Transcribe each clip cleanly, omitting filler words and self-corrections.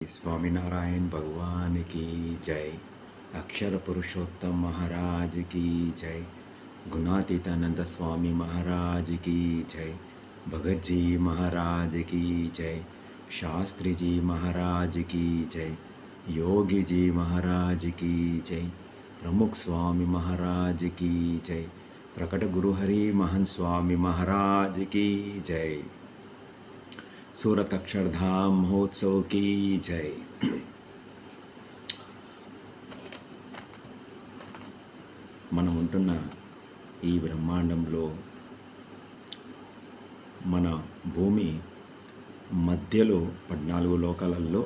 स्वामीनारायण भगवान की जय। अक्षर पुरुषोत्तम महाराज की जय। गुणातीतानंद स्वामी महाराज की जय। भगत जी महाराज की जय। शास्त्री जी महाराज की जय। योगी जी महाराज की जय। प्रमुख स्वामी महाराज की जय। प्रकट गुरु हरि महन स्वामी महाराज की जय। सूरत अक्षरधाम महोत्सव की जय। మనం ఉంటున్న ఈ బ్రహ్మాండంలో మన భూమి మధ్యలో 14 లోకాలలో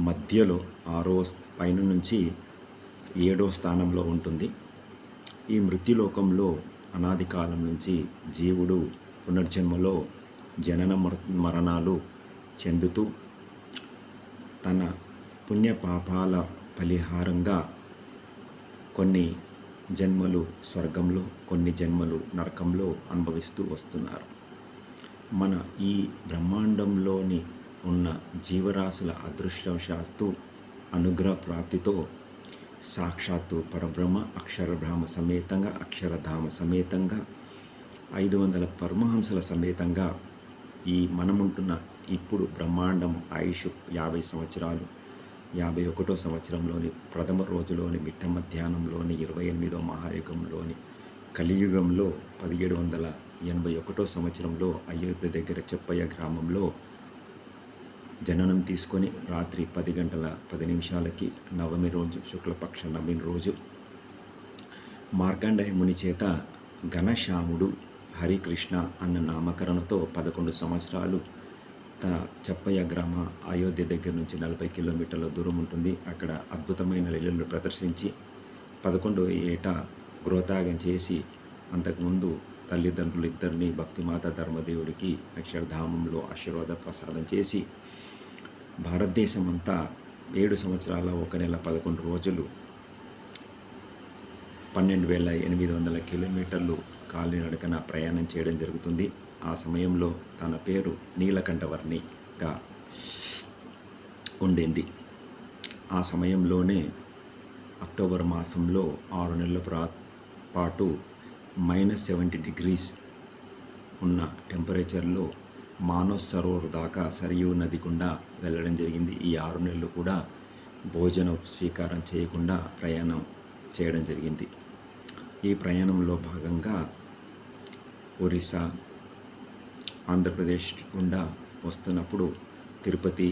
మధ్యలో 6వ పైన నుంచి 7వ స్థానంలో ఉంటుంది. ఈ మృత్యులోకంలో అనాది కాలం నుంచి జీవుడు పునర్జన్మలో జనన మరణాలు చెందుతూ తన పుణ్యపాపాల పరిహారంగా కొన్ని జన్మలు స్వర్గంలో, కొన్ని జన్మలు నరకంలో అనుభవిస్తూ వస్తున్నారు. మన ఈ బ్రహ్మాండంలోని ఉన్న జీవరాశుల అదృష్టవశాత్తు అనుగ్రహ ప్రాప్తితో సాక్షాత్తు పరబ్రహ్మ అక్షరబ్రహ్మ సమేతంగా, అక్షరధామ సమేతంగా, 500 పరమహంసల సమేతంగా ఈ మనముంటున్న ఇప్పుడు బ్రహ్మాండం ఆయుష్ 50 సంవత్సరాలు, 51వ సంవత్సరంలోని ప్రథమ రోజులోని మిట్ట మధ్యాహ్నంలోని 28వ మహాయుగంలోని కలియుగంలో 1781వ సంవత్సరంలో అయోధ్య దగ్గర చెప్పయ్య గ్రామంలో జననం తీసుకొని రాత్రి 10 గంటల 10 నిమిషాలకి నవమి రోజు, శుక్లపక్ష నవమి రోజు మార్కండేయ ముని చేత ఘనశ్యాముడు హరికృష్ణ అన్న నామకరణతో 11 సంవత్సరాలు చెప్పయ్య గ్రామ అయోధ్య దగ్గర నుంచి 40 కిలోమీటర్ల దూరం ఉంటుంది. అక్కడ అద్భుతమైన లీలలు ప్రదర్శించి 11వ ఏట గృహత్యాగం చేసి అంతకుముందు తల్లిదండ్రులు ఇద్దరిని భక్తిమాత ధర్మదేవుడికి అక్షరధామంలో ఆశీర్వాద ప్రసాదం చేసి భారతదేశం అంతా 7 సంవత్సరాల 1 నెల 11 రోజులు 12,800 కిలోమీటర్లు కాలినడకన ప్రయాణం చేయడం జరుగుతుంది. ఆ సమయంలో తన పేరు నీలకంఠవర్ణిగా ఉండింది. ఆ సమయంలోనే అక్టోబర్ మాసంలో 6 నెలల పాటు -70 డిగ్రీస్ ఉన్న టెంపరేచర్లో మానస్ సరోవర్ దాకా సరియు నది గుండా వెళ్ళడం జరిగింది. ఈ 6 నెలలు కూడా భోజన స్వీకారం చేయకుండా ప్రయాణం చేయడం జరిగింది. ఈ ప్రయాణంలో భాగంగా ఒరిస్సా, ఆంధ్రప్రదేశ్ గుండా వస్తున్నప్పుడు తిరుపతి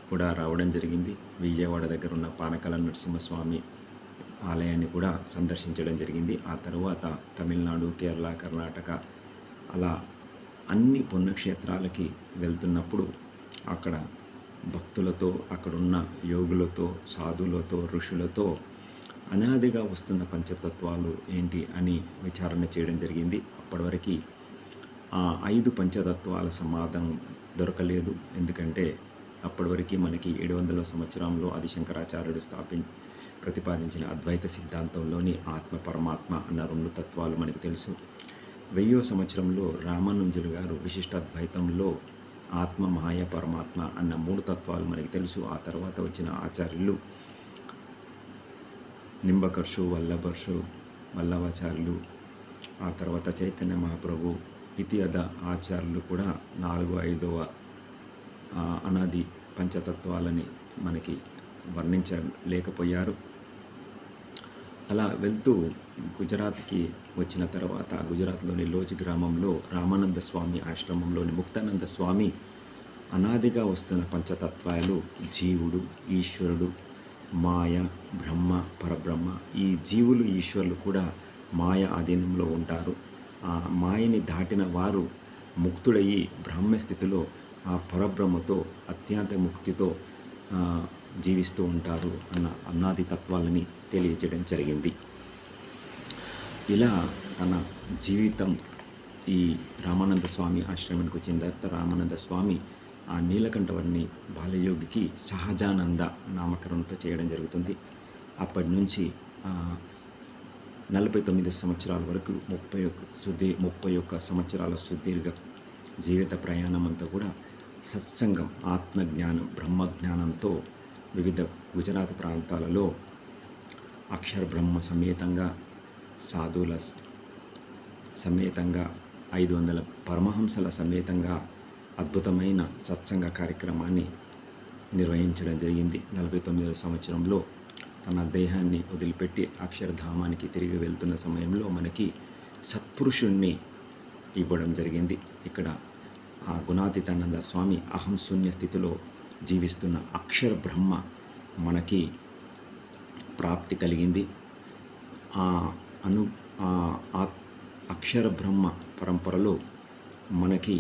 కూడా రావడం జరిగింది. విజయవాడ దగ్గర ఉన్న పానకాల నరసింహస్వామి ఆలయాన్ని కూడా సందర్శించడం జరిగింది. ఆ తర్వాత తమిళనాడు, కేరళ, కర్ణాటక అలా అన్ని పుణ్యక్షేత్రాలకి వెళ్తున్నప్పుడు అక్కడ భక్తులతో, అక్కడున్న యోగులతో, సాధువులతో, ఋషులతో అనాదిగా వస్తున్న పంచతత్వాలు ఏంటి అని విచారణ చేయడం జరిగింది. అప్పటివరకు ఆ 5 పంచతత్వాల సమాధానం దొరకలేదు. ఎందుకంటే అప్పటివరకు మనకి 700వ సంవత్సరంలో ఆదిశంకరాచార్యుడు ప్రతిపాదించిన అద్వైత సిద్ధాంతంలోని ఆత్మ పరమాత్మ అన్న 2 తత్వాలు మనకి తెలుసు. 1000వ సంవత్సరంలో రామానుజులు గారు విశిష్ట అద్వైతంలో ఆత్మ, మాయ, పరమాత్మ అన్న 3 తత్వాలు మనకి తెలుసు. ఆ తర్వాత వచ్చిన ఆచార్యులు నింబకర్షు, వల్లభాచార్యులు, ఆ తర్వాత చైతన్య మహాప్రభు ఇత్యాద ఆచార్యులు కూడా 4వ 5వ అనాది పంచతత్వాలని మనకి వర్ణించలేకపోయారు. అలా వెళ్తూ గుజరాత్కి వచ్చిన తర్వాత గుజరాత్లోని లోజ్ గ్రామంలో రామానంద స్వామి ఆశ్రమంలోని ముక్తానంద స్వామి అనాదిగా వస్తున్న పంచతత్వాలు జీవుడు, ఈశ్వరుడు, మాయ, బ్రహ్మ, పరబ్రహ్మ, ఈ జీవులు ఈశ్వరులు కూడా మాయ ఆధీనంలో ఉంటారు. ఆ మాయని దాటిన వారు ముక్తుడయ్యి బ్రహ్మస్థితిలో ఆ పరబ్రహ్మతో అత్యంత ముక్తితో జీవిస్తూ ఉంటారు అన్న అనాది తత్వాలని తెలియజేయడం జరిగింది. ఇలా తన జీవితం ఈ రామానంద స్వామి ఆశ్రమానికి వచ్చిన తర్వాత రామానంద స్వామి ఆ నీలకంఠవర్ణి బాలయోగికి సహజానంద నామకరణంతో చేయడం జరుగుతుంది. అప్పటి నుంచి 49 సంవత్సరాల వరకు 31 సంవత్సరాల సుదీర్ఘ జీవిత ప్రయాణం అంతా కూడా సత్సంగం, ఆత్మజ్ఞానం, బ్రహ్మజ్ఞానంతో వివిధ గుజరాత్ ప్రాంతాలలో అక్షర బ్రహ్మ సమేతంగా, సాధువుల సమేతంగా, 500 పరమహంసల సమేతంగా అద్భుతమైన సత్సంగ కార్యక్రమాన్ని నిర్వహించడం జరిగింది. 49వ సంవత్సరంలో తన దేహాన్ని వదిలిపెట్టి అక్షరధామానికి తిరిగి వెళ్తున్న సమయంలో మనకి సత్పురుషుణ్ణి ఇవ్వడం జరిగింది. ఇక్కడ ఆ గుణాతీతానంద స్వామి అహం శూన్య స్థితిలో జీవిస్తున్న అక్షర బ్రహ్మ మనకి ప్రాప్తి కలిగింది. ఆ అక్షర బ్రహ్మ పరంపరలో మనకి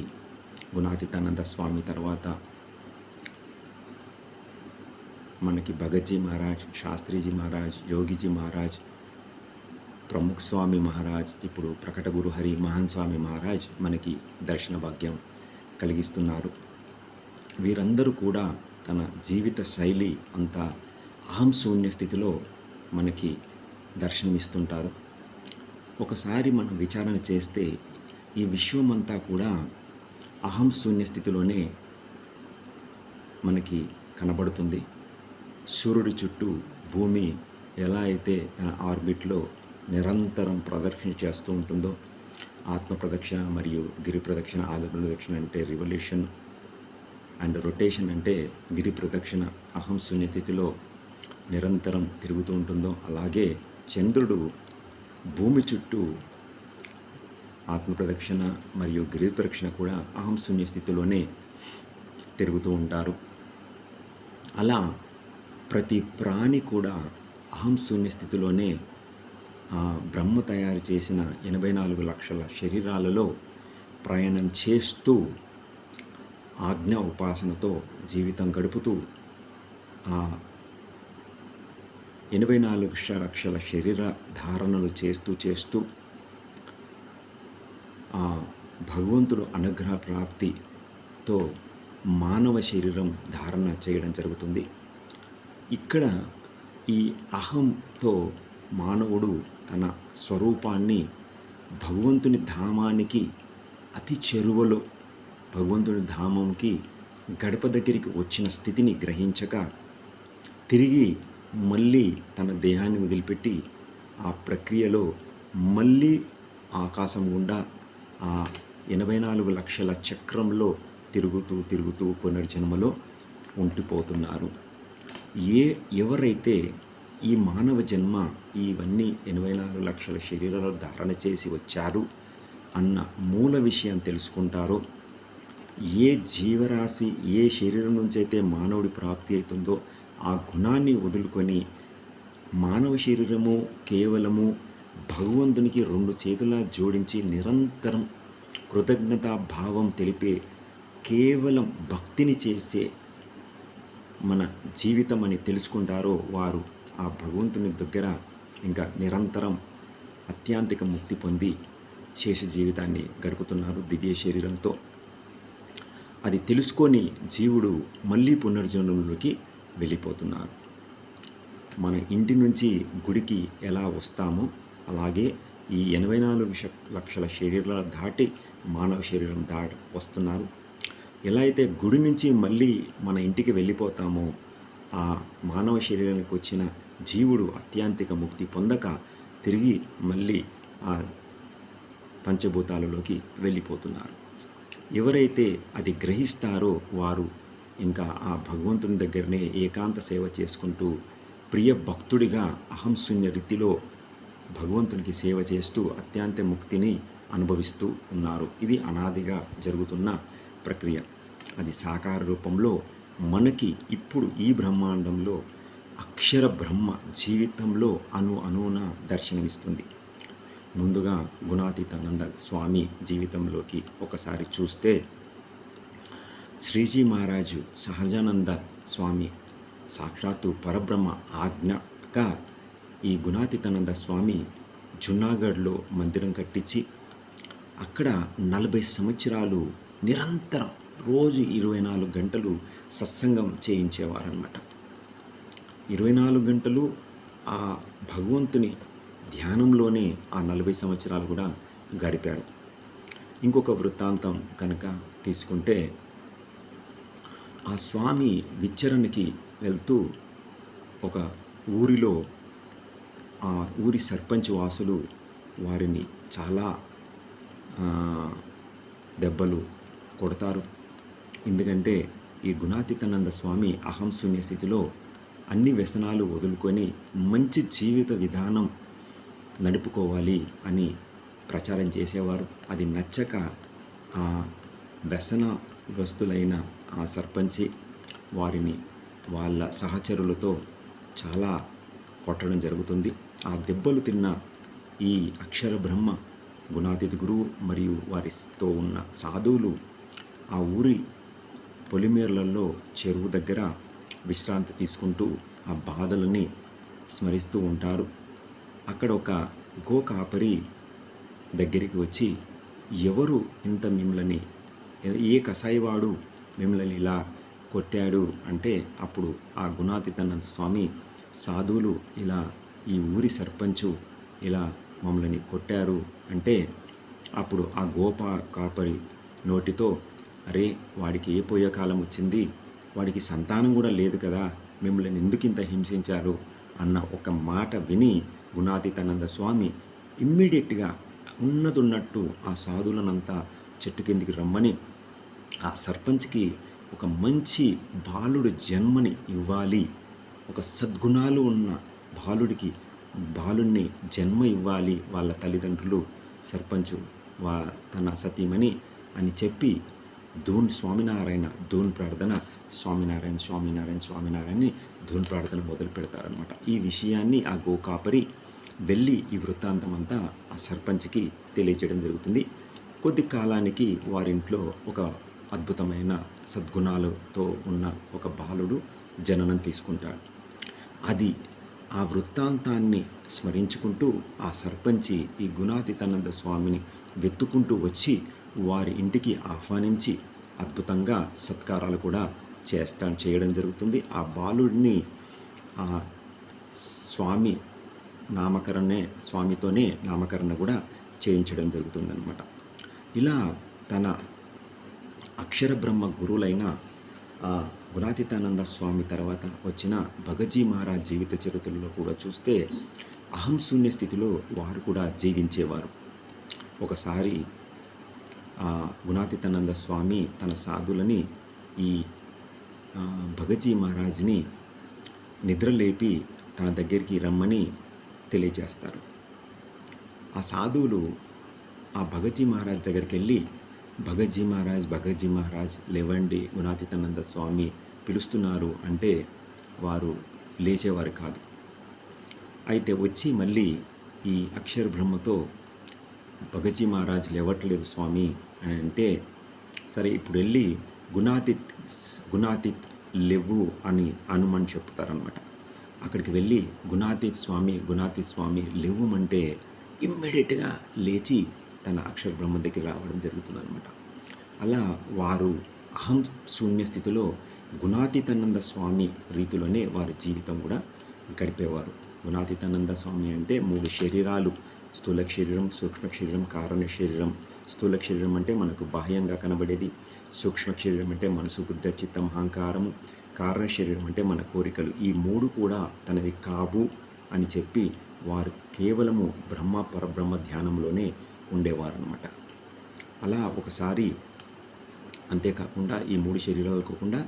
గుణాతీతానంద స్వామి తర్వాత మనకి భగత్జీ మహారాజ్, శాస్త్రీజీ మహారాజ్, యోగిజీ మహారాజ్, ప్రముఖ్ స్వామి మహారాజ్, ఇప్పుడు ప్రకట గురుహరి మహాన్ స్వామి మహారాజ్ మనకి దర్శన భాగ్యం కలిగిస్తున్నారు. వీరందరూ కూడా తన జీవిత శైలి అంతా అహం శూన్య స్థితిలో మనకి దర్శనమిస్తుంటారు. ఒకసారి మనం విచారణ చేస్తే ఈ విశ్వమంతా కూడా అహం శూన్య స్థితిలోనే మనకి కనబడుతుంది. సూర్యుడి చుట్టూ భూమి ఎలా అయితే తన ఆర్బిట్లో నిరంతరం ప్రదక్షిణ చేస్తూ ఉంటుందో, ఆత్మ ప్రదక్షిణ మరియు గిరి ప్రదక్షిణ, ఆత్మ ప్రదక్షిణ అంటే రివల్యూషన్ అండ్ రొటేషన్ అంటే గిరి ప్రదక్షిణ అహం శూన్య స్థితిలో నిరంతరం తిరుగుతూ ఉంటుందో, అలాగే చంద్రుడు భూమి చుట్టూ ఆత్మ ప్రదక్షిణ మరియు గిరి ప్రదక్షిణ కూడా అహం శూన్య స్థితిలోనే తిరుగుతూ ఉంటారు. అలా ప్రతి ప్రాణి కూడా అహం శూన్య స్థితిలోనే బ్రహ్మ తయారు చేసిన 84 లక్షల శరీరాలలో ప్రయాణం చేస్తూ ఆజ్ఞ ఉపాసనతో జీవితం గడుపుతూ ఆ 84 లక్షల శరీర ధారణలు చేస్తూ ఆ భగవంతుడు అనుగ్రహ ప్రాప్తితో మానవ శరీరం ధారణ చేయడం జరుగుతుంది. ఇక్కడ ఈ అహంతో మానవుడు తన స్వరూపాన్ని భగవంతుని ధామానికి అతి చెరువలో భగవంతుని ధామంకి గడప దగ్గరికి వచ్చిన స్థితిని గ్రహించక తిరిగి మళ్ళీ తన దేహాన్ని వదిలిపెట్టి ఆ ప్రక్రియలో మళ్ళీ ఆకాశం గుండా ఆ 84 లక్షల చక్రంలో తిరుగుతూ పునర్జన్మలో ఉండిపోతున్నారు. ఎవరైతే ఈ మానవ జన్మ ఇవన్నీ 84 లక్షల శరీరాలు ధారణ చేసి వచ్చారు అన్న మూల విషయం తెలుసుకుంటారో, ఏ జీవరాశి ఏ శరీరం నుంచి అయితే మానవుడి ప్రాప్తి అవుతుందో ఆ గుణాన్ని వదులుకొని మానవ శరీరము కేవలము భగవంతునికి 2 చేతులా జోడించి నిరంతరం కృతజ్ఞతా భావం తెలిపే కేవలం భక్తిని చేసే మన జీవితం అని తెలుసుకుంటారో వారు ఆ భగవంతుని దగ్గర ఇంకా నిరంతరం అత్యాంతిక ముక్తి పొంది శేష జీవితాన్ని గడుపుతున్నారు దివ్య శరీరంతో. అది తెలుసుకొని జీవుడు మళ్ళీ పునర్జన్మలోకి వెళ్ళిపోతున్నారు. మన ఇంటి నుంచి గుడికి ఎలా వస్తామో అలాగే ఈ 84 లక్షల శరీరాలు దాటి మానవ శరీరం వస్తున్నారు. ఎలా అయితే గుడి నుంచి మళ్ళీ మన ఇంటికి వెళ్ళిపోతామో ఆ మానవ శరీరానికి వచ్చిన జీవుడు అత్యాంతిక ముక్తి పొందక తిరిగి మళ్ళీ ఆ పంచభూతాలలోకి వెళ్ళిపోతున్నారు. ఎవరైతే అది గ్రహిస్తారో వారు ఇంకా ఆ భగవంతుని దగ్గరనే ఏకాంత సేవ చేసుకుంటూ ప్రియ భక్తుడిగా అహంశూన్య రీతిలో భగవంతునికి సేవ చేస్తూ అత్యంత ముక్తిని అనుభవిస్తూ ఉన్నారు. ఇది అనాదిగా జరుగుతున్న ప్రక్రియ. అది సాకార రూపంలో మనకి ఇప్పుడు ఈ బ్రహ్మాండంలో అక్షర బ్రహ్మ జీవితంలో అణువున దర్శనమిస్తుంది. ముందుగా గుణాతీతానంద స్వామి జీవితంలోకి ఒకసారి చూస్తే శ్రీజీ మహారాజు సహజానంద స్వామి సాక్షాత్తు పరబ్రహ్మ ఆజ్ఞగా ఈ గుణాతీతానంద స్వామి జునాగఢ్లో మందిరం కట్టించి అక్కడ 40 సంవత్సరాలు నిరంతరం రోజు 24 గంటలు సత్సంగం చేయించేవారన్నమాట. 24 గంటలు ఆ భగవంతుని ధ్యానంలోనే ఆ 40 సంవత్సరాలు కూడా గడిపారు. ఇంకొక వృత్తాంతం కనుక తీసుకుంటే ఆ స్వామి విచ్చరణకి వెళ్తూ ఒక ఊరిలో ఆ ఊరి సర్పంచ్ వాసులు వారిని చాలా దెబ్బలు కొడతారు. ఎందుకంటే ఈ గుణాతీతానంద స్వామి అహం శూన్య స్థితిలో అన్ని వ్యసనాలు వదులుకొని మంచి జీవిత విధానం నడుపుకోవాలి అని ప్రచారం చేసేవారు. అది నచ్చక ఆ వ్యసనగ్రస్తులైన ఆ సర్పంచి వారిని వాళ్ళ సహచరులతో చాలా కొట్టడం జరుగుతుంది. ఆ దెబ్బలు తిన్న ఈ అక్షర బ్రహ్మ గుణాతీత గురువు మరియు వారితో ఉన్న సాధువులు ఆ ఊరి పొలిమేర్లలో చెరువు దగ్గర విశ్రాంతి తీసుకుంటూ ఆ బాధలని స్మరిస్తూ ఉంటారు. అక్కడ ఒక గోకాపరి దగ్గరికి వచ్చి, ఎవరు ఇంత మిమ్మల్ని, ఏ కసాయివాడు మిమ్మల్ని ఇలా కొట్టాడు అంటే, అప్పుడు ఆ గుణాతీతానంద స్వామి సాధువులు ఇలా ఈ ఊరి సర్పంచు ఇలా మమ్మల్ని కొట్టారు అంటే, అప్పుడు ఆ కాపరి నోటితో, అరే వాడికి ఏ పోయే కాలం వచ్చింది, వాడికి సంతానం కూడా లేదు కదా, మిమ్మల్ని ఎందుకు ఇంత హింసించారు అన్న ఒక మాట విని గుణాతీతానంద స్వామి ఇమ్మీడియట్గా ఉన్నట్టు ఆ సాధువులనంతా చెట్టు కిందికి రమ్మని ఆ సర్పంచ్కి ఒక మంచి బాలుడు జన్మని ఇవ్వాలి, ఒక సద్గుణాలు ఉన్న బాలుడిని జన్మ ఇవ్వాలి వాళ్ళ తల్లిదండ్రులు సర్పంచు తన సతీమణి అని చెప్పి స్వామినారాయణ ప్రార్థన, స్వామినారాయణ స్వామినారాయణ స్వామినారాయణని ధూన్ ప్రార్థన మొదలు పెడతారనమాట. ఈ విషయాన్ని ఆ గోకాపరి వెళ్ళి ఈ వృత్తాంతం అంతా ఆ సర్పంచ్కి తెలియజేయడం జరుగుతుంది. కొద్ది కాలానికి వారింట్లో ఒక అద్భుతమైన సద్గుణాలతో ఉన్న ఒక బాలుడు జననం తీసుకుంటాడు. అది ఆ వృత్తాంతాన్ని స్మరించుకుంటూ ఆ సర్పంచి ఈ గుణాతీతానంద స్వామిని వెతుక్కుంటూ వచ్చి వారి ఇంటికి ఆహ్వానించి అద్భుతంగా సత్కారాలు కూడా చేయడం జరుగుతుంది. ఆ బాలుడిని ఆ స్వామితోనే నామకరణ కూడా చేయించడం జరుగుతుందన్నమాట. ఇలా తన అక్షర బ్రహ్మ గురువులైన ఆ గుణాతీతానంద స్వామి తర్వాత వచ్చిన భగత్ మహారాజ్ జీవిత చరిత్రలో కూడా చూస్తే అహం శూన్య స్థితిలో వారు కూడా జీవించేవారు. ఒకసారి ఆ గుణాతీతానంద స్వామి తన సాధులని ఈ భగత్ మహారాజ్ని నిద్రలేపి తన దగ్గరికి రమ్మని తెలియజేస్తారు. ఆ సాధువులు ఆ భగత్ మహారాజ్ దగ్గరికి వెళ్ళి, భగత్ మహారాజ్ లేవండి, గుణాతీతానంద స్వామి పిలుస్తున్నారు అంటే వారు లేచేవారు కాదు. అయితే వచ్చి మళ్ళీ ఈ అక్షర బ్రహ్మతో, భగత్ మహారాజ్ లేవట్లేదు స్వామి అని అంటే, సరే ఇప్పుడు వెళ్ళి గుణాతీత్ లేవు అని అనుమని చెప్తారనమాట. అక్కడికి వెళ్ళి గుణాతీత్ స్వామి లేవుమంటే ఇమ్మీడియట్గా లేచి తన అక్షర బ్రహ్మ దగ్గర రావడం జరుగుతుందన్నమాట. అలా వారు అహం శూన్య స్థితిలో గుణాతీతానంద స్వామి రీతిలోనే వారి జీవితం కూడా గడిపేవారు. గుణాతీతానంద స్వామి అంటే 3 శరీరాలు, స్థూల శరీరం, సూక్ష్మ శరీరం, కారణ శరీరం. స్థూల శరీరం అంటే మనకు బాహ్యంగా కనబడేది, సూక్ష్మ శరీరం అంటే మనసు, బుద్ధి, చిత్తం, అహంకారము, కారణ శరీరం అంటే మన కోరికలు. ఈ 3 కూడా తనవి కావు అని చెప్పి వారు కేవలము పరబ్రహ్మ ధ్యానంలోనే ఉండేవారు అన్నమాట. అలా ఒకసారి, అంతేకాకుండా ఈ 3 శరీరాలు కాకుండా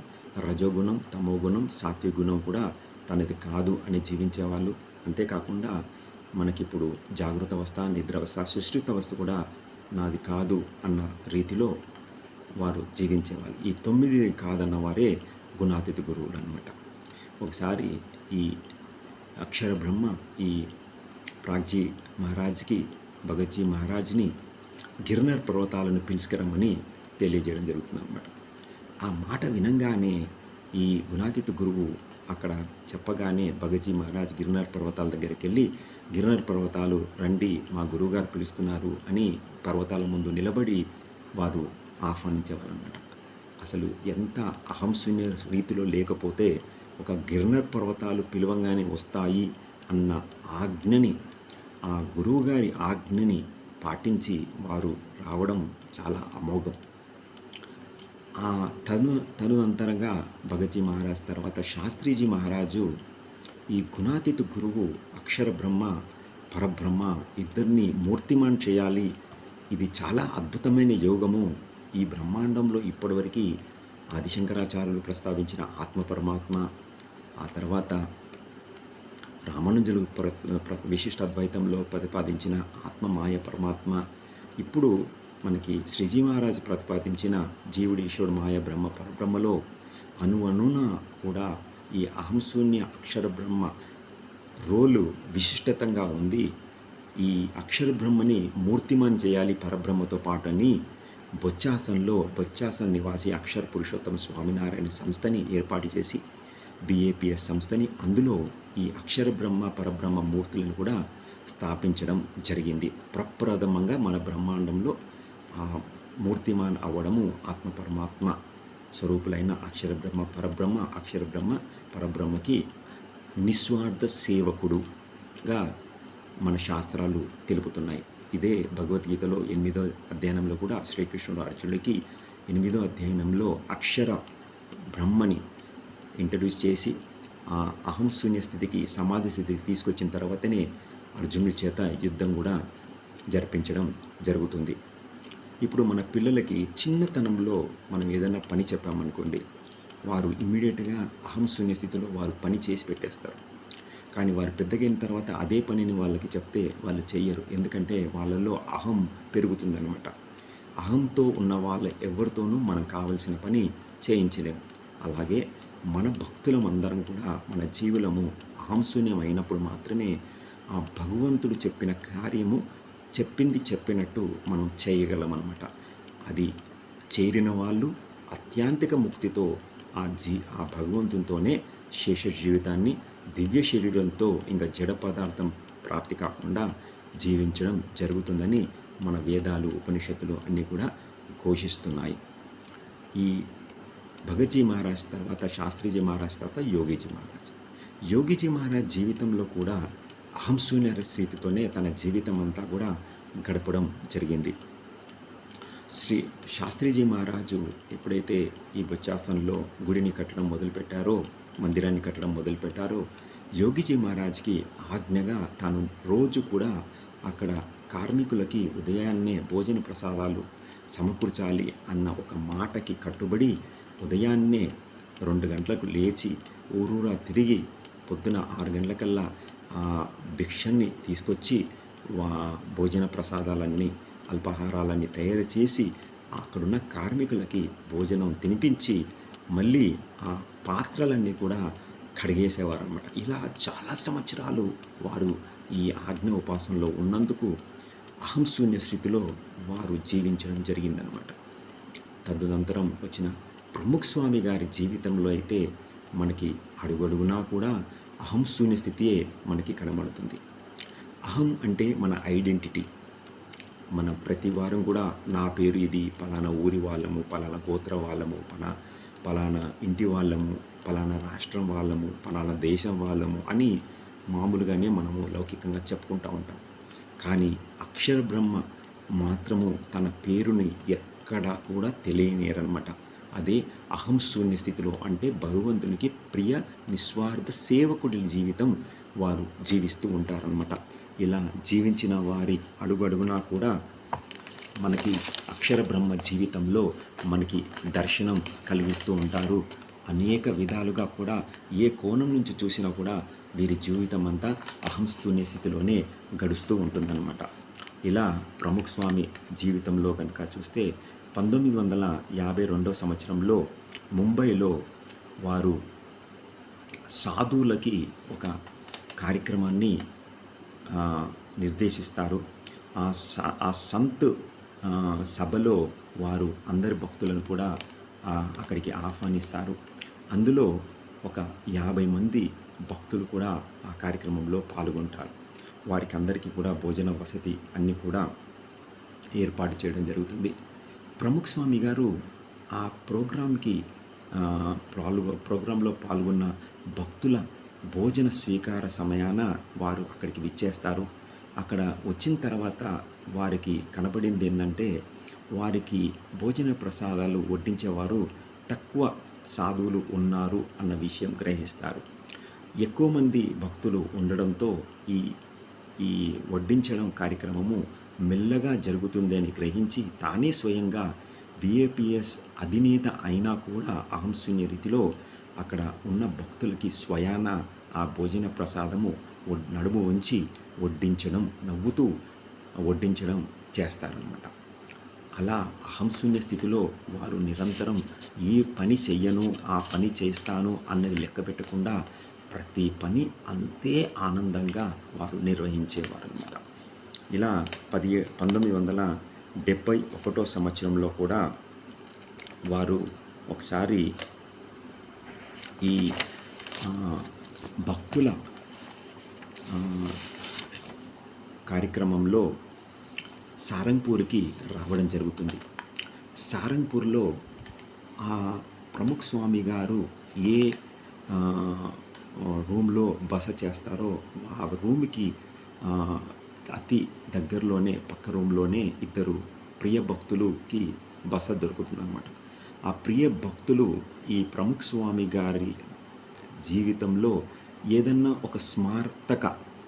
రజోగుణం, తమోగుణం, సాత్విగుణం కూడా తనది కాదు అని జీవించేవాళ్ళు. అంతేకాకుండా మనకిప్పుడు జాగృత అవస్థ, నిద్రావస్థ, సుష్ఠిత అవస్థ కూడా నాది కాదు అన్న రీతిలో వారు జీవించేవాళ్ళు. ఈ 9 కాదన్న వారే గుణాతీత గురువులు అనమాట. ఒకసారి ఈ అక్షర బ్రహ్మ ఈ ప్రాగ్జీ మహారాజ్కి, భగత్ మహారాజ్ని గిర్నర్ పర్వతాలను పిలుచుకురమ్మని తెలియజేయడం జరుగుతుందన్నమాట. ఆ మాట వినంగానే ఈ గుణాతీత గురువు అక్కడ చెప్పగానే భగత్ మహారాజ్ గిర్నర్ పర్వతాల దగ్గరికి వెళ్ళి, గిర్నర్ పర్వతాలు రండి, మా గురువుగారు పిలుస్తున్నారు అని పర్వతాల ముందు నిలబడి వారు ఆహ్వానించేవారు అన్నమాట. అసలు ఎంత అహంశూన్య రీతిలో లేకపోతే ఒక గిర్నర్ పర్వతాలు పిలవంగానే వస్తాయి అన్న ఆజ్ఞని, ఆ గురువుగారి ఆజ్ఞని పాటించి వారు రావడం చాలా అమోఘం. ఆ తదనంతరంగా భగత్జీ మహారాజ్ తర్వాత శాస్త్రీజీ మహారాజు ఈ గుణాతీత గురువు అక్షర బ్రహ్మ పరబ్రహ్మ ఇద్దరిని మూర్తిమాన్ చేయాలి, ఇది చాలా అద్భుతమైన యోగము, ఈ బ్రహ్మాండంలో ఇప్పటివరకు ఆదిశంకరాచార్యులు ప్రస్తావించిన ఆత్మ పరమాత్మ, ఆ తర్వాత రామానుజులు విశిష్ట అద్వైతంలో ప్రతిపాదించిన ఆత్మ మాయ పరమాత్మ, ఇప్పుడు మనకి శ్రీజీ మహారాజ్ ప్రతిపాదించిన జీవుడు ఈశ్వరుడు మాయ బ్రహ్మ పరబ్రహ్మలో అణువున కూడా ఈ అహంశూన్య అక్షర బ్రహ్మ రోలు విశిష్టతంగా ఉంది. ఈ అక్షర బ్రహ్మని మూర్తిమాన్ చేయాలి పరబ్రహ్మతో పాటు అని బొచ్చాసన్ నివాసి అక్షర పురుషోత్తమ స్వామినారాయణ సంస్థని ఏర్పాటు చేసి బిఏపిఎస్ సంస్థని, అందులో ఈ అక్షర బ్రహ్మ పరబ్రహ్మ మూర్తులను కూడా స్థాపించడం జరిగింది. ప్రప్రథమంగా మన బ్రహ్మాండంలో ఆ మూర్తిమాన్ అవ్వడము ఆత్మ పరమాత్మ స్వరూపులైన అక్షర బ్రహ్మ పరబ్రహ్మ, అక్షర బ్రహ్మ పరబ్రహ్మకి నిస్వార్థ సేవకుడుగా మన శాస్త్రాలు తెలుపుతున్నాయి. ఇదే భగవద్గీతలో 8వ అధ్యాయంలో కూడా శ్రీకృష్ణుడు అర్జునుడికి 8వ అధ్యాయంలో అక్షర బ్రహ్మని ఇంట్రడ్యూస్ చేసి ఆ అహం శూన్య స్థితికి సమాధి స్థితికి తీసుకొచ్చిన తర్వాతనే అర్జునుడి చేత యుద్ధం కూడా జరిపించడం జరుగుతుంది. ఇప్పుడు మన పిల్లలకి చిన్నతనంలో మనం ఏదైనా పని చెప్పామనుకోండి, వారు ఇమ్మీడియట్గా అహం శూన్య స్థితిలో వారు పని చేసి పెట్టేస్తారు. కానీ వారు పెద్దగైన తర్వాత అదే పనిని వాళ్ళకి చెప్తే వాళ్ళు చెయ్యరు, ఎందుకంటే వాళ్ళల్లో అహం పెరుగుతుందనమాట. అహంతో ఉన్న వాళ్ళ ఎవరితోనూ మనం కావలసిన పని చేయించలేము. అలాగే మన భక్తులం అందరం కూడా మన జీవులము అహంశూన్యం అయినప్పుడు మాత్రమే ఆ భగవంతుడు చెప్పిన కార్యము చెప్పింది చెప్పినట్టు మనం చేయగలం అన్నమాట. అది చేరిన వాళ్ళు అత్యాంతిక ముక్తితో ఆ భగవంతునితోనే శేష జీవితాన్ని దివ్య శరీరంతో ఇంకా జడ పదార్థం ప్రాప్తి కాకుండా జీవించడం జరుగుతుందని మన వేదాలు ఉపనిషత్తులు అన్నీ కూడా ఘోషిస్తున్నాయి. ఈ భగత్జీ మహారాజ్ తర్వాత శాస్త్రీజీ మహారాజ్ తర్వాత యోగీజీ మహారాజ్ జీవితంలో కూడా అహంశూన్య స్థితితోనే తన జీవితం అంతా కూడా గడపడం జరిగింది. శాస్త్రీజీ మహారాజు ఎప్పుడైతే ఈ బొచ్చాసనంలో గుడిని కట్టడం మొదలుపెట్టారో, మందిరాన్ని కట్టడం మొదలుపెట్టారో, యోగీజీ మహారాజ్కి ఆజ్ఞగా తాను రోజు కూడా అక్కడ కార్మికులకి ఉదయాన్నే భోజన ప్రసాదాలు సమకూర్చాలి అన్న ఒక మాటకి కట్టుబడి ఉదయాన్నే 2 గంటలకు లేచి ఊరూరా తిరిగి పొద్దున 6 గంటలకల్లా ఆ భిక్షన్ని తీసుకొచ్చి భోజన ప్రసాదాలన్నీ అల్పాహారాలన్నీ తయారు చేసి అక్కడున్న కార్మికులకి భోజనం తినిపించి మళ్ళీ ఆ పాత్రలన్నీ కూడా కడిగేసేవారు అన్నమాట. ఇలా చాలా సంవత్సరాలు వారు ఈ ఆజ్ఞ ఉపాసనలో ఉన్నందుకు అహంశూన్య స్థితిలో వారు జీవించడం జరిగిందనమాట. తదనంతరం వచ్చిన ప్రముఖ్ స్వామి గారి జీవితంలో అయితే మనకి అడుగడుగునా కూడా అహంశూన్య స్థితియే మనకి కనబడుతుంది. అహం అంటే మన ఐడెంటిటీ. మన ప్రతి వారం కూడా నా పేరు ఇది, పలానా ఊరి వాళ్ళము, పలానా గోత్ర వాళ్ళము, పలానా ఇంటి వాళ్ళము, పలానా రాష్ట్రం వాళ్ళము, పలానా దేశం వాళ్ళము అని మామూలుగానే మనము లౌకికంగా చెప్పుకుంటూ ఉంటాం. కానీ అక్షర బ్రహ్మ మాత్రము తన పేరుని ఎక్కడా కూడా తెలియనేరనమాట. అదే అహం శూన్య స్థితిలో, అంటే భగవంతునికి ప్రియ నిస్వార్థ సేవకుడి జీవితం వారు జీవిస్తూ ఉంటారనమాట. ఇలా జీవించిన వారి అడుగడుగునా కూడా మనకి అక్షర బ్రహ్మ జీవితంలో మనకి దర్శనం కలిగిస్తూ ఉంటారు. అనేక విధాలుగా కూడా ఏ కోణం నుంచి చూసినా కూడా వీరి జీవితం అంతా అహంశూన్య స్థితిలోనే గడుస్తూ ఉంటుందన్నమాట. ఇలా ప్రముఖ్ స్వామి జీవితంలో కనుక చూస్తే 1952 సంవత్సరంలో ముంబైలో వారు సాధువులకి ఒక కార్యక్రమాన్ని నిర్దేశిస్తారు. ఆ సంత్ సభలో వారు అందరి భక్తులను కూడా అక్కడికి ఆహ్వానిస్తారు. అందులో ఒక 50 మంది భక్తులు కూడా ఆ కార్యక్రమంలో పాల్గొంటారు. వారికి అందరికీ కూడా భోజన వసతి అన్నీ కూడా ఏర్పాటు చేయడం జరుగుతుంది. ప్రముఖ్ స్వామి గారు ఆ ప్రోగ్రాంలో పాల్గొన్న భక్తుల భోజన స్వీకార సమయాన వారు అక్కడికి విచ్చేస్తారు. అక్కడ వచ్చిన తర్వాత వారికి కనబడింది ఏంటంటే వారికి భోజన ప్రసాదాలు వడ్డించేవారు తక్కువ సాధువులు ఉన్నారు అన్న విషయం గ్రహిస్తారు. ఎక్కువ మంది భక్తులు ఉండడంతో ఈ ఈ వడ్డించడం కార్యక్రమము మెల్లగా జరుగుతుందని గ్రహించి తానే స్వయంగా బిఏపిఎస్ అధినేత అయినా కూడా అహంశూన్య రీతిలో అక్కడ ఉన్న భక్తులకి స్వయాన ఆ భోజన ప్రసాదము నడుము ఉంచి వడ్డించడం, నవ్వుతూ వడ్డించడం చేస్తారన్నమాట. అలా అహంశూన్య స్థితిలో వారు నిరంతరం ఏ పని చెయ్యను, ఆ పని చేస్తాను అన్నది లెక్క పెట్టకుండా ప్రతి పని అంతే ఆనందంగా వారు నిర్వహించేవారు అన్నమాట. ఇలా 1971 సంవత్సరంలో కూడా వారు ఒకసారి ఈ భక్తుల కార్యక్రమంలో సారంగపూర్కి రావడం జరుగుతుంది. సారంగపూర్లో ఆ ప్రముఖ్ స్వామి గారు ఏ రూమ్లో బస చేస్తారో ఆ రూమ్కి అతి దగ్గరలోనే పక్క రూమ్లోనే ఇద్దరు ప్రియ భక్తులకి బస దొరుకుతుందన్నమాట. ఆ ప్రియ భక్తులు ఈ ప్రముఖ్ స్వామి గారి జీవితంలో ఏదన్నా ఒక స్మారక,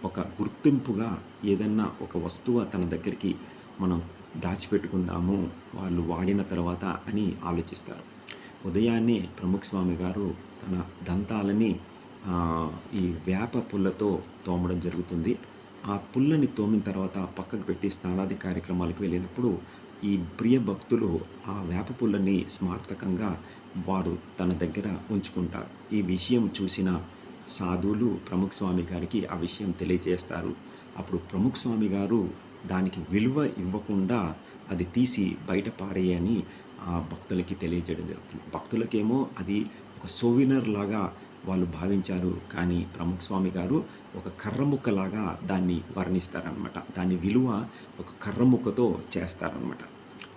ఒక గుర్తింపుగా ఏదన్నా ఒక వస్తువు తన దగ్గరికి మనం దాచిపెట్టుకుందాము వాళ్ళు వాడిన తర్వాత అని ఆలోచిస్తారు. ఉదయాన్నే ప్రముఖ్ స్వామి గారు తన దంతాలని ఈ వేప పుల్లతో తోమడం జరుగుతుంది. ఆ పుల్లని తోమిన తర్వాత పక్కకు పెట్టి స్నానాది కార్యక్రమాలకు వెళ్ళినప్పుడు ఈ ప్రియ భక్తులు ఆ వేప పుల్లని స్మారకంగా వారు తన దగ్గర ఉంచుకుంటారు. ఈ విషయం చూసిన సాధువులు ప్రముఖ్ స్వామి గారికి ఆ విషయం తెలియజేస్తారు. అప్పుడు ప్రముఖ్ స్వామి గారు దానికి విలువ ఇవ్వకుండా అది తీసి బయట పారేయని ఆ భక్తులకి తెలియజేయడం జరుగుతుంది. భక్తులకేమో అది ఒక సోవినర్ లాగా వాళ్ళు భావించారు. కానీ ప్రముఖ్ స్వామి గారు ఒక కర్రముక్కలాగా దాన్ని వర్ణిస్తారనమాట. దాని విలువ ఒక కర్రముక్కతో చేస్తారనమాట.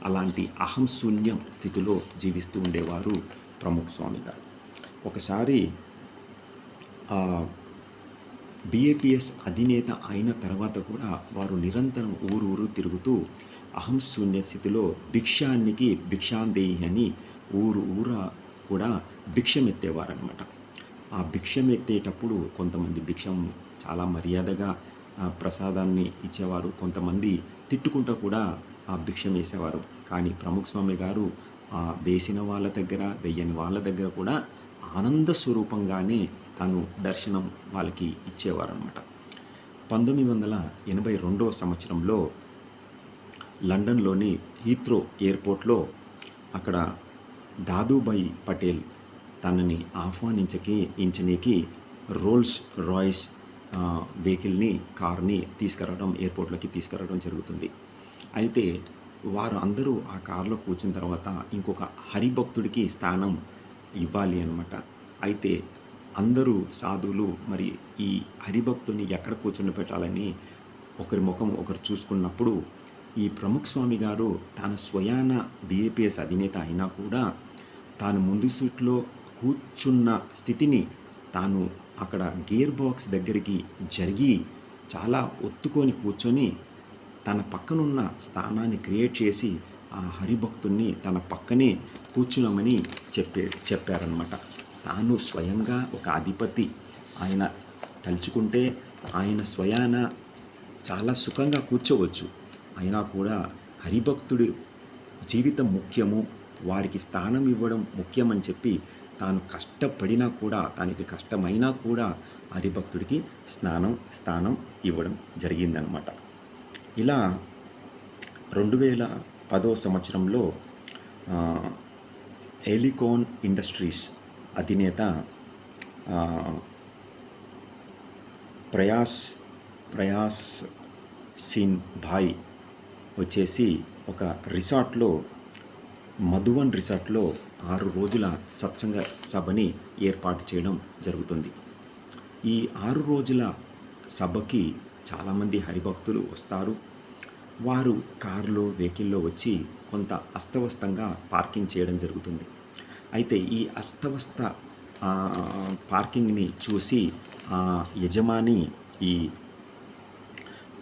అలాంటి అహంశూన్యం స్థితిలో జీవిస్తూ ఉండేవారు ప్రముఖ్ స్వామి గారు. ఒకసారి బిఏపిఎస్ అధినేత అయిన తర్వాత కూడా వారు నిరంతరం ఊరు తిరుగుతూ అహంశూన్య స్థితిలో భిక్షానికి భిక్షాందేహి అని ఊర కూడా భిక్షమెత్తేవారనమాట. ఆ భిక్షమెత్తేటప్పుడు కొంతమంది భిక్షం చాలా మర్యాదగా ప్రసాదాన్ని ఇచ్చేవారు, కొంతమంది తిట్టుకుంటూ కూడా ఆ భిక్షం వేసేవారు. కానీ ప్రముఖ్ స్వామి గారు వేసిన వాళ్ళ దగ్గర, వెయ్యని వాళ్ళ దగ్గర కూడా ఆనంద స్వరూపంగానే తను దర్శనం వాళ్ళకి ఇచ్చేవారనమాట. 1982 సంవత్సరంలో లండన్లోని హీత్రో ఎయిర్పోర్ట్లో అక్కడ దాదూభాయ్ పటేల్ తనని ఆహ్వానించనీకి రోల్స్ రాయ్స్ వెహికల్ని, కార్ని ఎయిర్పోర్ట్లోకి తీసుకురావడం జరుగుతుంది. అయితే వారు అందరూ ఆ కారులో కూర్చున్న తర్వాత ఇంకొక హరిభక్తుడికి స్థానం ఇవ్వాలి అన్నమాట. అయితే అందరూ సాధువులు మరి ఈ హరిభక్తుని ఎక్కడ కూర్చుని పెట్టాలని ఒకరి ముఖం ఒకరు చూసుకున్నప్పుడు ఈ ప్రముఖ్ స్వామి గారు తాను స్వయాన బిఏపిఎస్ అధినేత అయినా కూడా తాను ముందు సీట్లో కూర్చున్న స్థితిని తాను అక్కడ గేర్ బాక్స్ దగ్గరికి జరిగి చాలా ఒత్తుకొని కూర్చొని తన పక్కనున్న స్థానాన్ని క్రియేట్ చేసి ఆ హరిభక్తుల్ని తన పక్కనే కూర్చున్నామని చెప్పారనమాట. తాను స్వయంగా ఒక అధిపతి, ఆయన తలుచుకుంటే ఆయన స్వయాన చాలా సుఖంగా కూర్చోవచ్చు. అయినా కూడా హరిభక్తుడి జీవితం ముఖ్యము, వారికి స్థానం ఇవ్వడం ముఖ్యమని చెప్పి తాను కష్టపడినా కూడా, తనకి కష్టమైనా కూడా హరిభక్తుడికి స్థానం ఇవ్వడం జరిగిందనమాట. ఇలా 2010 సంవత్సరంలో ఎలికాన్ ఇండస్ట్రీస్ అధినేత ప్రయాస్ సిన్ భాయ్ వచ్చేసి ఒక రిసార్ట్లో, మధువన్ రిసార్ట్లో 6 రోజుల సత్సంగ సభని ఏర్పాటు చేయడం జరుగుతుంది. ఈ 6 రోజుల సభకి చాలామంది హరిభక్తులు వస్తారు. వారు కారులో, వెహికల్లో వచ్చి కొంత అస్తవ్యస్తంగా పార్కింగ్ చేయడం జరుగుతుంది. అయితే ఈ అస్తవ్యస్త పార్కింగ్ని చూసి యజమాని ఈ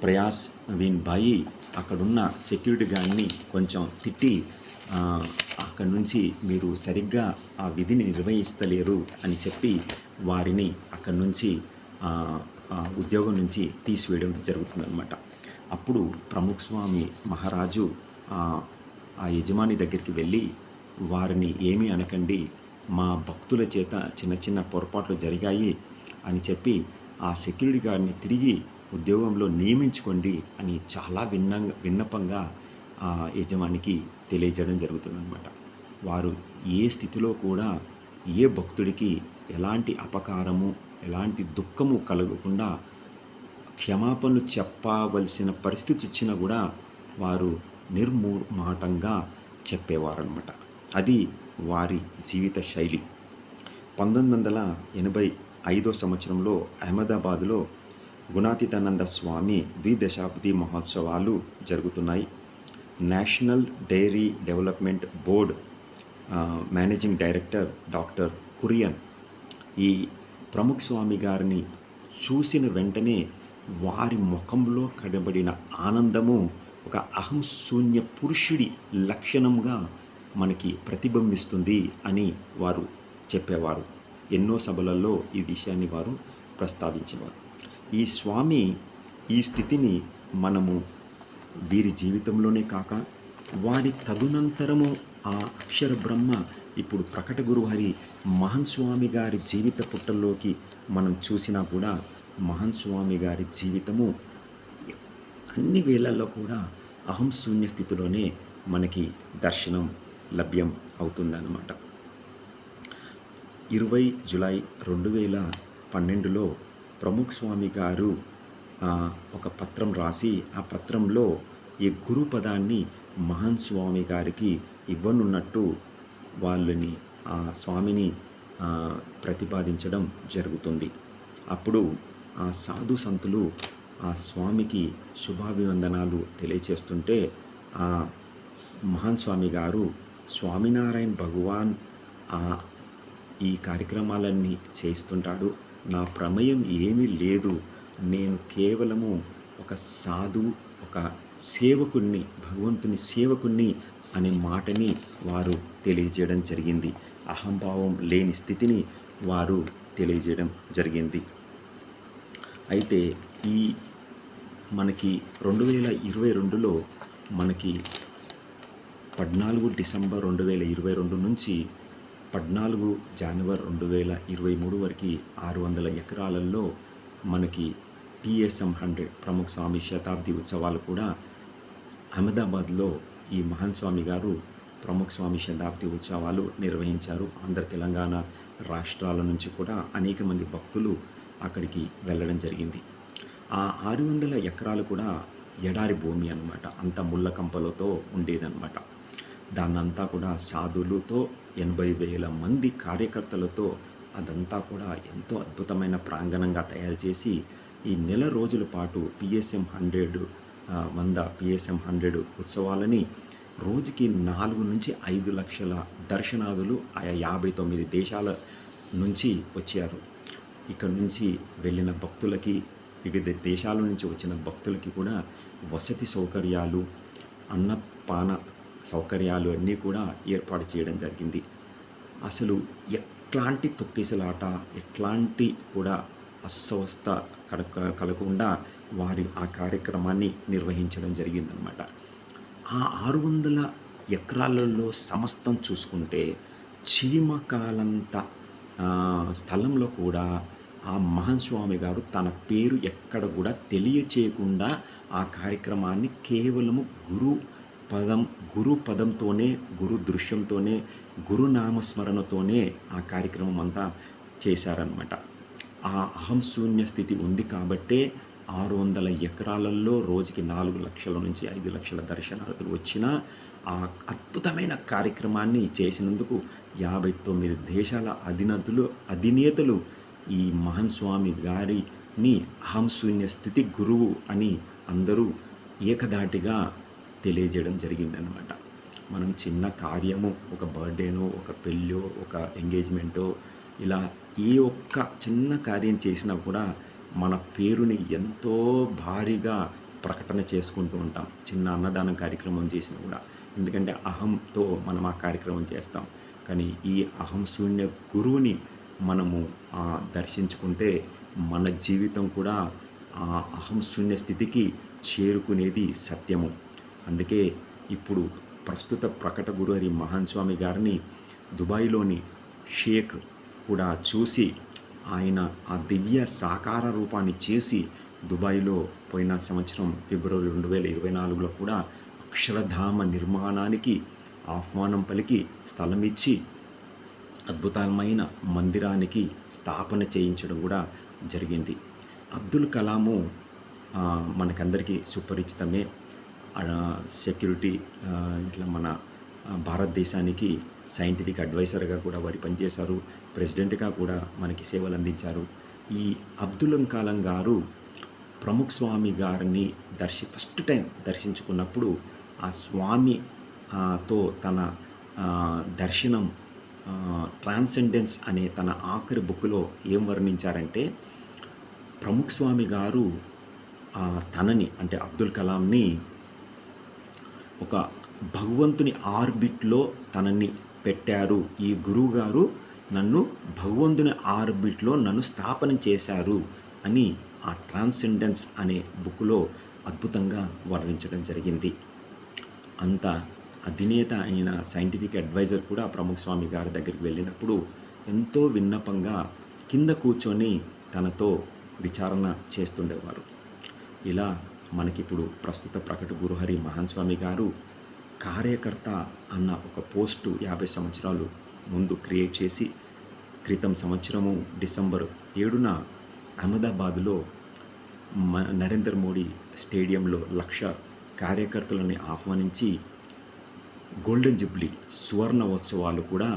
ప్రయాస్ విన్ భాయి అక్కడున్న సెక్యూరిటీ గార్డ్ని కొంచెం తిట్టి అక్కడి నుంచి మీరు సరిగ్గా ఆ విధిని నిర్వహిస్తలేరు అని చెప్పి వారిని అక్కడి నుంచి ఉద్యోగం నుంచి తీసివేయడం జరుగుతుందన్నమాట. అప్పుడు ప్రముఖ స్వామి మహారాజు ఆ యజమాని దగ్గరికి వెళ్ళి వారిని ఏమీ అనకండి, మా భక్తుల చేత చిన్న చిన్న పొరపాట్లు జరిగాయి అని చెప్పి ఆ సెక్యూరిటీ గార్డ్ని తిరిగి ఉద్యోగంలో నియమించుకోండి అని చాలా విన్నపంగా ఆ యజమానికి తెలియజేయడం జరుగుతుందన్నమాట. వారు ఏ స్థితిలో కూడా ఏ భక్తుడికి ఎలాంటి అపకారము ఎలాంటి దుఃఖము కలగకుండా క్షమాపణలు చెప్పవలసిన పరిస్థితి వచ్చినా కూడా వారు నిర్మూఢంగా చెప్పేవారనమాట. అది వారి జీవిత శైలి. 1985 సంవత్సరంలో అహ్మదాబాద్లో గుణాతీతానంద స్వామి ద్విదశాబ్ది మహోత్సవాలు జరుగుతున్నాయి. National Dairy Development Board managing director doctor Kurien ఈ ప్రముఖ స్వామి గారిని చూసిన వెంటనే వారి ముఖంలో కనబడిన ఆనందము ఒక అహంశూన్య పురుషుడి లక్షణంగా మనకి ప్రతిబింబిస్తుంది అని వారు చెప్పేవారు. ఎన్నో సభలలో ఈ విషయాన్ని వారు ప్రస్తావించేవారు. ఈ స్వామి ఈ స్థితిని మనము వీరి జీవితంలోనే కాక వారి తదునంతరము ఆ అక్షర బ్రహ్మ ఇప్పుడు ప్రకట గురుహరి మహన్ స్వామి గారి జీవిత పుటల్లోకి మనం చూసినా కూడా మహన్ స్వామి గారి జీవితము అన్ని వేళల్లో కూడా అహంశూన్య స్థితిలోనే మనకి దర్శనం లభ్యం అవుతుందన్నమాట. 20 జూలై 2012లో ప్రముఖ స్వామి గారు ఒక పత్రం రాసి ఆ పత్రంలో ఈ గురు పదాన్ని మహన్ స్వామి గారికి ఇవ్వనున్నట్టు వాళ్ళని ఆ స్వామిని ప్రతిపాదించడం జరుగుతుంది. అప్పుడు ఆ సాధు సంతులు ఆ స్వామికి శుభాభివందనాలు తెలియచేస్తుంటే ఆ మహాన్ స్వామి గారు స్వామినారాయణ భగవాన్ ఈ కార్యక్రమాలన్నీ చేస్తుంటాడు, నా ప్రమేయం ఏమీ లేదు, నేను కేవలము ఒక సాధువు ఒక సేవకుణ్ణి భగవంతుని సేవకుణ్ణి అనే మాటని వారు తెలియజేయడం జరిగింది. అహంభావం లేని స్థితిని వారు తెలియజేయడం జరిగింది. అయితే ఈ మనకి 2022లో మనకి 14 డిసెంబర్ 2022 నుంచి 14 జనవరి 2023 వరకు 600 ఎకరాలలో మనకి PSM 100 ప్రముఖ స్వామి శతాబ్ది ఉత్సవాలు కూడా అహ్మదాబాద్లో ఈ మహాన్ స్వామి గారు ప్రముఖ స్వామి శతాబ్ది ఉత్సవాలు నిర్వహించారు. ఆంధ్ర తెలంగాణ రాష్ట్రాల నుంచి కూడా అనేక మంది భక్తులు అక్కడికి వెళ్ళడం జరిగింది. ఆ 600 ఎకరాలు కూడా ఎడారి భూమి అన్నమాట, అంత ముళ్ళ కంపలతో ఉండేదన్నమాట. దాన్నంతా కూడా సాధువులతో 80,000 మంది కార్యకర్తలతో అదంతా కూడా ఎంతో అద్భుతమైన ప్రాంగణంగా తయారు చేసి ఈ నెల రోజుల పాటు PSM 100 ఉత్సవాలని రోజుకి 4 నుంచి 5 లక్షల దర్శనాదులు ఆయా 59 దేశాల నుంచి వచ్చారు. ఇక్కడ నుంచి వెళ్ళిన భక్తులకి వివిధ దేశాల నుంచి వచ్చిన భక్తులకి కూడా వసతి సౌకర్యాలు అన్నపాన సౌకర్యాలు అన్నీ కూడా ఏర్పాటు చేయడం జరిగింది. అసలు ఎట్లాంటి తొక్కిసలాట ఎట్లాంటి కూడా అస్వస్థ కలగకుండా వారి ఆ కార్యక్రమాన్ని నిర్వహించడం జరిగిందనమాట. ఆ 600 ఎకరాలలో సమస్తం చూసుకుంటే చీమకాలంత స్థలంలో కూడా ఆ మహాన్ స్వామి గారు తన పేరు ఎక్కడ కూడా తెలియచేయకుండా ఆ కార్యక్రమాన్ని కేవలము గురు పదంతోనే గురు దృశ్యంతోనే గురునామస్మరణతోనే ఆ కార్యక్రమం అంతా చేశారనమాట. ఆ అహంశూన్య స్థితి ఉంది కాబట్టే 600 ఎకరాలలో రోజుకి 4 లక్షల నుంచి 5 లక్షల దర్శనార్థులు వచ్చిన ఆ అద్భుతమైన కార్యక్రమాన్ని చేసినందుకు 59 దేశాల అధినేతలు ఈ మహాన్ స్వామి గారిని అహంశూన్య స్థితి గురువు అని అందరూ ఏకధాటిగా తెలియజేయడం జరిగిందనమాట. మనం చిన్న కార్యము ఒక బర్త్డేనో ఒక పెళ్ళో ఒక ఎంగేజ్మెంటో ఇలా ఏ ఒక్క చిన్న కార్యం చేసినా కూడా మన పేరుని ఎంతో భారీగా ప్రకటన చేసుకుంటూ ఉంటాం. చిన్న అన్నదానం కార్యక్రమం చేసినా కూడా, ఎందుకంటే అహంతో మనం ఆ కార్యక్రమం చేస్తాం. కానీ ఈ అహం శూన్య గురువుని మనము దర్శించుకుంటే మన జీవితం కూడా ఆ అహం శూన్య స్థితికి చేరుకునేది సత్యము. అందుకే ఇప్పుడు ప్రస్తుత ప్రకట గురుహరి మహాన్ స్వామి గారిని దుబాయ్లోని షేక్ కూడా చూసి ఆయన ఆ దివ్య సాకార రూపాన్ని చేసి దుబాయ్లో పోయిన సంవత్సరం ఫిబ్రవరి 2024లో కూడా అక్షరధామ నిర్మాణానికి ఆహ్వానం పలికి స్థలం ఇచ్చి అద్భుతమైన మందిరానికి స్థాపన చేయించడం కూడా జరిగింది. అబ్దుల్ కలాము మనకందరికీ సుపరిచితమే. సెక్యూరిటీ ఇట్లా మన భారతదేశానికి సైంటిఫిక్ అడ్వైజర్గా కూడా వారు పనిచేశారు. ప్రెసిడెంట్గా కూడా మనకి సేవలు అందించారు. ఈ అబ్దుల్ కలాం గారు ప్రముఖ్ స్వామి గారిని ఫస్ట్ టైం దర్శించుకున్నప్పుడు ఆ స్వామి తో తన దర్శనం ట్రాన్సెండెన్స్ అనే తన ఆఖరి బుక్లో ఏం వర్ణించారంటే, ప్రముఖ్ స్వామి గారు తనని అంటే అబ్దుల్ కలాంని ఒక భగవంతుని ఆర్బిట్లో తనని పెట్టారు. ఈ గురువు గారు నన్ను భగవంతుని ఆర్బిట్లో నన్ను స్థాపన చేశారు అని ఆ ట్రాన్సెండెన్స్ అనే బుక్లో అద్భుతంగా వర్ణించడం జరిగింది. అంత అధినేత అయిన సైంటిఫిక్ అడ్వైజర్ కూడా ప్రముఖ్ స్వామి గారి దగ్గరికి వెళ్ళినప్పుడు ఎంతో విన్నపంగా కింద కూర్చొని తనతో విచారణ చేస్తుండేవారు. ఇలా మనకిప్పుడు ప్రస్తుత ప్రకట గురుహరి మహాన్ స్వామి గారు కార్యకర్త అన్న ఒక పోస్టు 50 సంవత్సరాలు ముందు క్రియేట్ చేసి క్రితం సంవత్సరము డిసెంబర్ 7న అహ్మదాబాద్లో నరేంద్ర మోడీ స్టేడియంలో 1,00,000 కార్యకర్తలని ఆహ్వానించి గోల్డెన్ జూబ్లీ సువర్ణ ఉత్సవాలు కూడా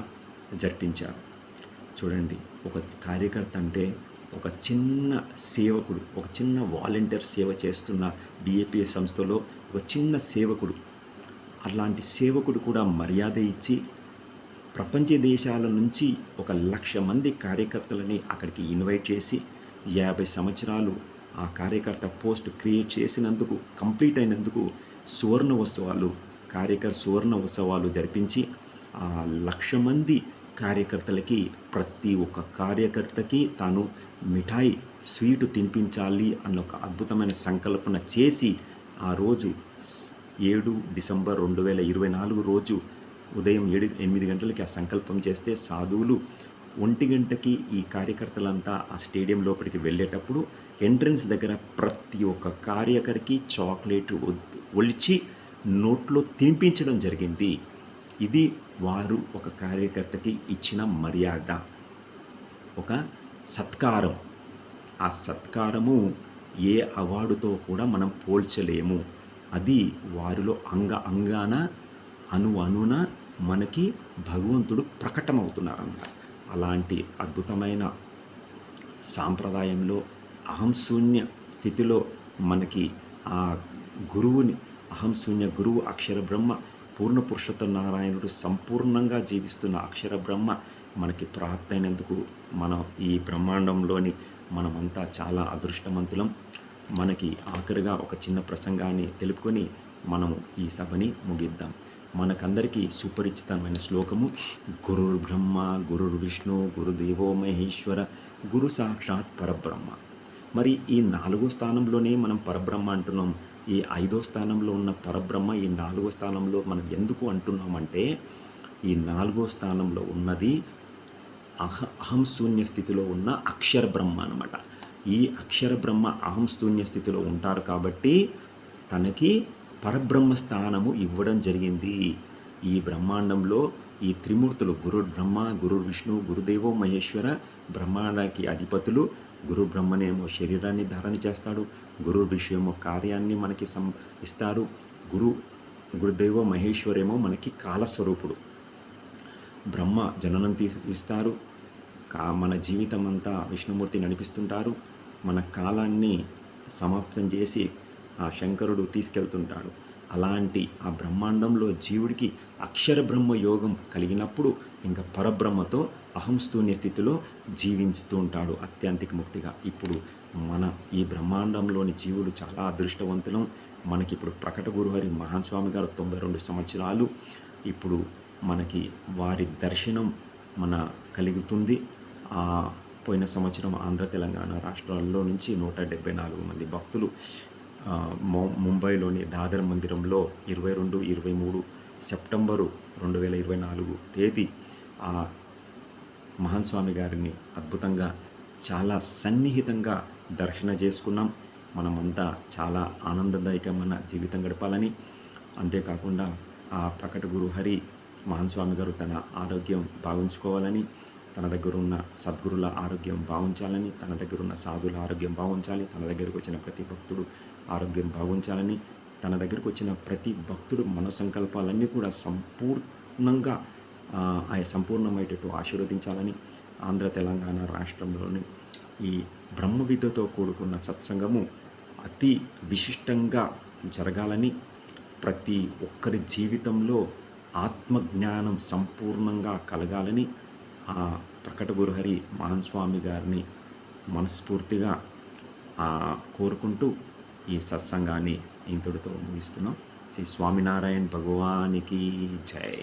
జరిపించారు. చూడండి, ఒక కార్యకర్త అంటే ఒక చిన్న సేవకుడు, ఒక చిన్న వాలంటీర్ సేవ చేస్తున్న బిఏపిఎస్ సంస్థలో ఒక చిన్న సేవకుడు. అలాంటి సేవకుడు కూడా మర్యాద ఇచ్చి ప్రపంచ దేశాల నుంచి 1,00,000 మంది కార్యకర్తలని అక్కడికి ఇన్వైట్ చేసి 50 సంవత్సరాలు ఆ కార్యకర్త పోస్ట్ క్రియేట్ చేసినందుకు, కంప్లీట్ అయినందుకు సువర్ణ ఉత్సవాలు జరిపించి ఆ 1,00,000 మంది కార్యకర్తలకి ప్రతి ఒక్క కార్యకర్తకి తాను మిఠాయి స్వీటు తినిపించాలి అన్న ఒక అద్భుతమైన సంకల్పన చేసి ఆ రోజు 7 డిసెంబర్ 2024 రోజు ఉదయం 8 గంటలకి ఆ సంకల్పం చేస్తే సాధువులు 1 గంటకి ఈ కార్యకర్తలంతా ఆ స్టేడియం లోపలికి వెళ్ళేటప్పుడు ఎంట్రన్స్ దగ్గర ప్రతి ఒక్క కార్యకర్తకి చాక్లెట్ ఒలిచి నోట్లో తినిపించడం జరిగింది. ఇది వారు ఒక కార్యకర్తకి ఇచ్చిన మర్యాద, ఒక సత్కారం. ఆ సత్కారము ఏ అవార్డుతో కూడా మనం పోల్చలేము. అది వారిలో అంగాన అణున మనకి భగవంతుడు ప్రకటమవుతున్నారన్నమాట. అలాంటి అద్భుతమైన సాంప్రదాయంలో అహంశూన్య స్థితిలో మనకి ఆ గురువుని, అహంశూన్య గురువు అక్షర బ్రహ్మ పూర్ణ పురుషోత్తమ నారాయణుడు సంపూర్ణంగా జీవిస్తున్న అక్షర బ్రహ్మ మనకి ప్రాప్తైనందుకు మనం ఈ బ్రహ్మాండంలోని మనమంతా చాలా అదృష్టవంతులం. మనకి ఆఖరిగా ఒక చిన్న ప్రసంగాన్ని తెలుపుకొని మనము ఈ సభని ముగిద్దాం. మనకందరికీ సుపరిచితమైన శ్లోకము గురుర్ బ్రహ్మ గురుర్ విష్ణు గురుదేవో మహేశ్వర గురు సాక్షాత్ పరబ్రహ్మ. మరి ఈ 4వ స్థానంలోనే మనం పరబ్రహ్మ అంటున్నాం. ఈ 5వ స్థానంలో ఉన్న పరబ్రహ్మ ఈ 4వ స్థానంలో మనం ఎందుకు అంటున్నామంటే, ఈ 4వ స్థానంలో ఉన్నది అహం శూన్య స్థితిలో ఉన్న అక్షర బ్రహ్మ అన్నమాట. ఈ అక్షర బ్రహ్మ అహం శూన్య స్థితిలో ఉంటారు కాబట్టి తనకి పరబ్రహ్మ స్థానము ఇవ్వడం జరిగింది. ఈ బ్రహ్మాండంలో ఈ త్రిమూర్తులు గురుర్ బ్రహ్మ గురుర్ విష్ణు గురుదేవో మహేశ్వర, బ్రహ్మాండానికి అధిపతులు. గురు బ్రహ్మనేమో శరీరాన్ని ధారణ చేస్తాడు, గురు విషయేమో కార్యాన్ని మనకి ఇస్తారు, గురుదేవో మహేశ్వరేమో మనకి కాలస్వరూపుడు. బ్రహ్మ జననం ఇస్తారు, మన జీవితం అంతా విష్ణుమూర్తి నడిపిస్తుంటారు, మన కాలాన్ని సమాప్తం చేసి ఆ శంకరుడు తీసుకెళ్తుంటాడు. అలాంటి ఆ బ్రహ్మాండంలో జీవుడికి అక్షర బ్రహ్మ యోగం కలిగినప్పుడు ఇంకా పరబ్రహ్మతో అహంశూన్య స్థితిలో జీవిస్తూ ఉంటాడు అత్యంతిక ముక్తిగా. ఇప్పుడు మన ఈ బ్రహ్మాండంలోని జీవులు చాలా అదృష్టవంతులం. మనకి ఇప్పుడు ప్రకట గురుహరి మహాన్ స్వామి గారు 92 సంవత్సరాలు. ఇప్పుడు మనకి వారి దర్శనం మన కలుగుతుంది. పోయిన సంవత్సరం ఆంధ్ర తెలంగాణ రాష్ట్రాల్లో నుంచి 174 మంది భక్తులు ముంబైలోని దాదర్ మందిరంలో 22, 23 సెప్టెంబరు 2024 తేదీ ఆ మహాన్ స్వామి గారిని అద్భుతంగా చాలా సన్నిహితంగా దర్శన చేసుకున్నాం. మనమంతా చాలా ఆనందదాయకమైన జీవితం గడపాలని, అంతేకాకుండా ఆ ప్రకట గురు హరి మహాన్ స్వామి గారు తన ఆరోగ్యం బాగుంచుకోవాలని, తన దగ్గర ఉన్న సద్గురుల ఆరోగ్యం బాగుంచాలని, తన దగ్గర ఉన్న సాధుల ఆరోగ్యం బాగుంచాలి, తన దగ్గరకు వచ్చిన ప్రతి భక్తుడు ఆరోగ్యం బాగుంచాలని, తన దగ్గరకు వచ్చిన ప్రతి భక్తుడు మన సంకల్పాలన్నీ కూడా సంపూర్ణంగా సంపూర్ణమయ్యేటట్టు ఆశీర్వదించాలని, ఆంధ్ర తెలంగాణ రాష్ట్రంలోని ఈ బ్రహ్మ విద్యతో కూడుకున్న సత్సంగము అతి విశిష్టంగా జరగాలని, ప్రతి ఒక్కరి జీవితంలో ఆత్మజ్ఞానం సంపూర్ణంగా కలగాలని ఆ ప్రకట గురుహరి మహాన్ స్వామి గారిని మనస్ఫూర్తిగా కోరుకుంటూ ఈ సత్సంగాన్ని ఇంతటితో ముగిస్తున్నాం. శ్రీ స్వామినారాయణ భగవానికి జై.